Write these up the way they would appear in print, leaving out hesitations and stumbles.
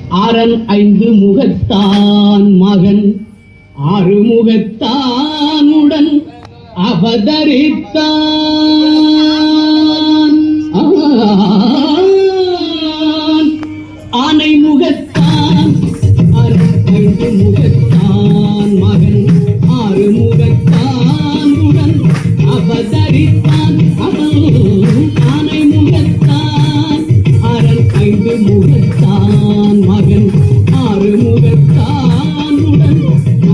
அரண் ஐந்து முகத்தான் மகன் ஆறு முகத்தானுடன் அவதரித்தான். ஆனை முகத்தான் அரண் ஐந்து முகத்தான் மகன் ஆறு முகத்தானுடன் அவதரித்தான். ஆனை முகத்தான் அரண் ஐந்து முகத்தான் மகன் ஆறு முகத்தானுடன்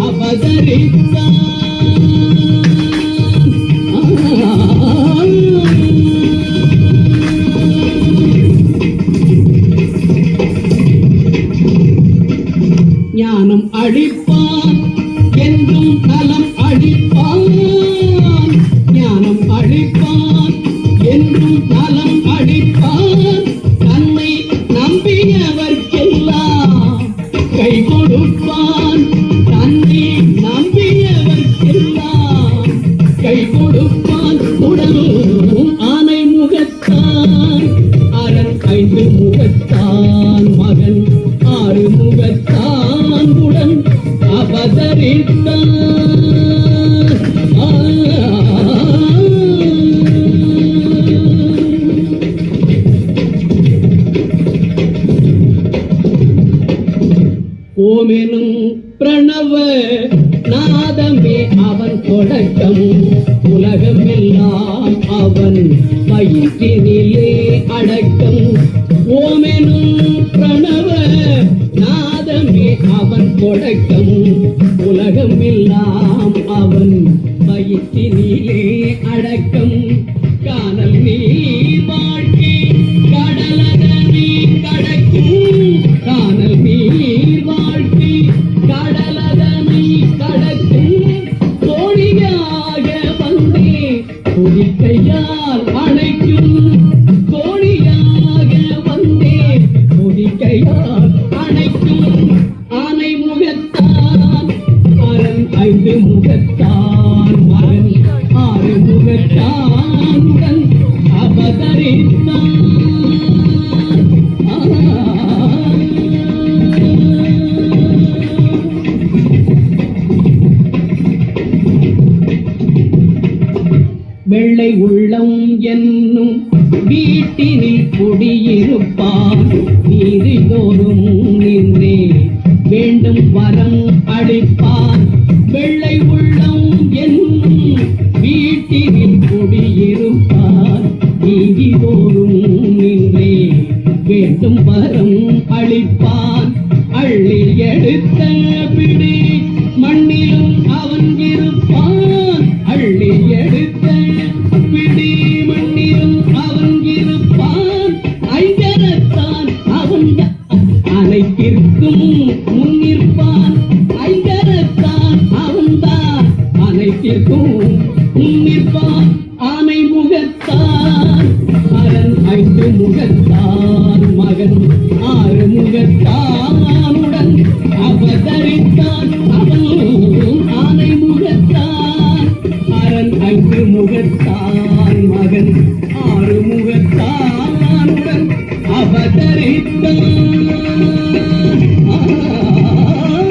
அவதரித்தான். ஞானம் அளிப்பான் என்றும் நலம் அளிப்பான். ஞானம் அளிப்பான் என்றும் நலம் அளிப்பான். தன்னை நம்பியவர்க்கெல்லாம் கை கொடுப்பான். தன்னை நம்பியவர்க்கெல்லாம் கை கொடுப்பான். உடலும் ஆனை முகத்தான் அரண் ஐந்து முகத்தான் மகன் ஆறு முகத்தான் உடன் அவதரித்தான். ஓமெனும் பிரணவ நாதமே அவன் தொடக்கம். உலகம் எல்லாம் அவன் வயிற்றினிலே அடக்கம். ஓமெனும் பிரணவ நாதமே அவன் தொடக்கம். உலகம் எல்லாம் அவன் வயிற்றினிலே அடக்கம். காணல் நீர் வாழ்க்கை கடலதனை கடக்கும். காணல் நீர் வாழ்க்கை கடலதனை கடக்கும். கோழியாக வந்தே கொடிக்கையால் அணைக்கும். கோழியாக வந்தே கொடிக்கையால் அணைக்கும். ஆனை முகத்தான் அரண் ஐந்து முகத்தான் மகன் ஆறு முகத்தான் அவதரித்தான். வெள்ளை உள்ளம் என்னும் வீட்டினில் குடியிருப்பான். நீதிதோறும் நின்றே வேண்டும் வரம் அளிப்பான். வெள்ளை உள்ளம் என்னும் வீட்டினில் குடியிருப்பான். நீதிதோறும் நின்றே வேண்டும் வரம் அளிப்பான். அள்ளி எடுத்த பிடி மண்ணிலும் அவன் இருப்பான். அள்ளி எடுத்த பிடி மண்ணிலும் அவன் இருப்பான். ஐங்கரத்தான் அவன் அனைத்திற்கும் முன்னிற்பான். ஐங்கரத்தான் அவன்தான் அனைத்திற்கும் முன்னிற்பான். ஆனை முகத்தான் அரண் ஐந்து முகத்தான் மகன் ஆறு முகத்தான்